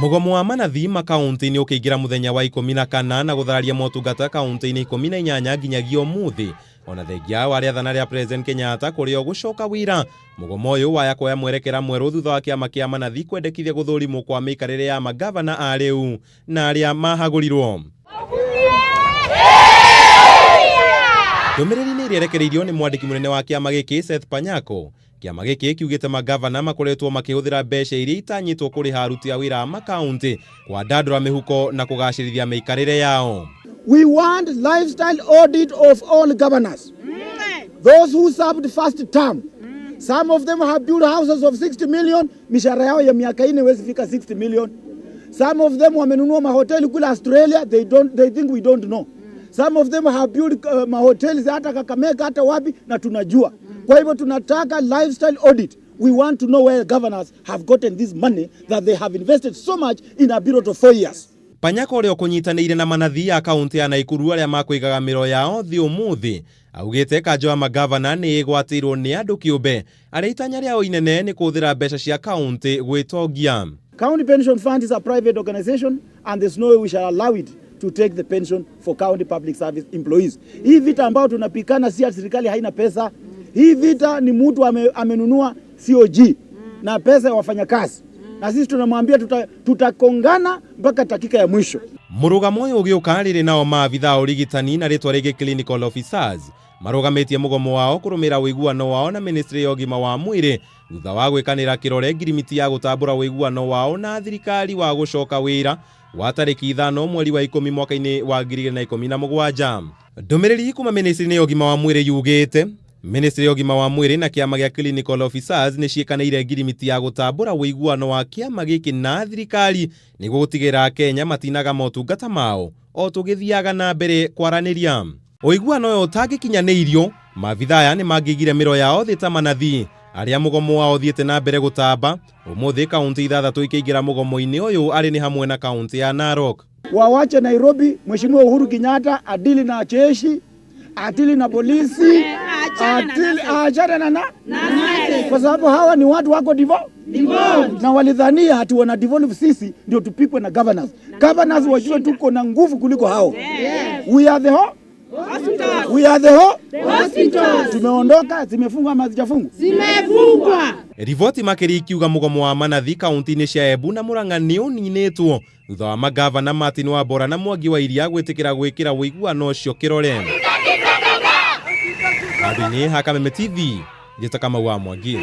Mugomo wa manathi makaunti-inĩ ũkĩingĩra mũthenya wa 14 na gũthararia motungata kaunti-inĩ 18 nginyagia ũmũthĩ, ona thengia wa rĩathana rĩa President Kenyatta kũrĩ o gũcoka wĩra. Mugomo ũyũ waya kuoya mwerekera mwerũ thutha wa kĩama kĩa manathi kwendekithia gũthũrimwo kwa mĩikarĩre ya magavana a rĩu na arĩa mahagũrirwo. Ndũmĩrĩri nĩ ĩrekereirio nĩ mwandĩki mũnene wa kĩama gĩkĩ Seth Panyako. Kĩama gĩkĩ kiugĩte magavana makoretwo makĩhũthĩra mbeca iria itanyĩtwo kũrĩha aruti a wĩra a makaunti kwandandũra mĩhuko na kũgacĩrithia mĩikarĩre yao. We want lifestyle audit of all governors. Those who served first term. Some of them have built houses of 60 million, mishahara yao ya miaka 4 haiwezi fika 60 million. Some of them wamenunua mahoteli kule Australia, they think we don't know. Some of them have built mahoteli hata Kakamega hata wapi na tunajua. Kwa hivyo tunataka lifestyle audit. We want to know where governors have gotten this money that they have invested so much in a period of 4 years. Panyako ũrĩa ũkũnyitanĩire na manathi ya kaunti ya Naikuru arĩa makũigaga mĩro yao thĩ ũmũthĩ augĩte kanjũ ya magavana nĩ ĩgwatĩirwo nĩ andũ kĩũmbe arĩa itanya rĩao inene nĩ kũhũthĩra mbeca cia kaunti gwĩtongia. County Pension Fund is a private organization and there's no way we shall allow it to take the pension for county public service employees. Hii vita ambao tunapikana si serikali haina pesa. Hii vita ni mtu amenunua COG na pesa ya wafanyakazi. Na sisi tunamwambia tutakongana mpaka dakika ya mwisho. Mũrũgamo ũyũ ũgĩũka rĩrĩ nao maabitha ũrigitani na rĩtwa rĩngĩ clinical officers marũgamĩtie mũgomo wao kũrũmĩrĩra ũiguano wao na ministry ya ũgima wa mwĩrĩ thutha wa gwĩkanĩra kĩrore ngirimiti ya gũtambũra ũiguano wao na thirikari wa gũcoka wĩra wa tarĩki 5 mweri wa 10 mwaka-inĩ wa 2017. Ndũmĩrĩri kuma ministry ya ũgima wa mwĩrĩ yugĩte Ministry ya ũgima wa mwĩrĩ na kĩama gĩa clinical officers nĩ ciĩkanĩire ngirimiti ya gũtambũra ũiguano wa kĩama gĩkĩ na thirikari nĩguo gũtigĩrĩra Kenya matinaga motungata mao o tũgĩthiaga na mbere kwaranĩria. Ũiguano ũyũ ũtangĩkinyanĩirio, maabitha aya nĩ mangĩigire mĩro yao thĩ ta manathi arĩa mũgomo wao thiĩte na mbere gũtamba. Ũmũthĩ kaunti 6 ikĩingĩra mũgomo-inĩ ũyũ arĩ ni hamwe na kaunti ya Narok. Wawache Nairobi, Mheshimiwa Uhuru Kenyatta adili na jeshi, adili na polisi, achana na kwa sababu hawa ni watu wako devolved. Na walidhania hati wana devolve sisi ndio tupikwe na governors. Governors wajue tuko na nguvu kuliko hao. We are the hospital. Tumeondoka, zimefungwa ama hazijafungwa? Zimefungwa. Riboti makĩria ikiuga mũgomo wa manathi kaunti-inĩ cia Embu na Murang'a nĩ ũninĩtwo thutha wa magavana Martin Wambora na Mwangi wa Iria gwĩtĩkĩra gwĩkĩra ũiguano ũcio kĩrore. Handũ-inĩ ha Kameme TV, njĩta Kamau wa Mwangi.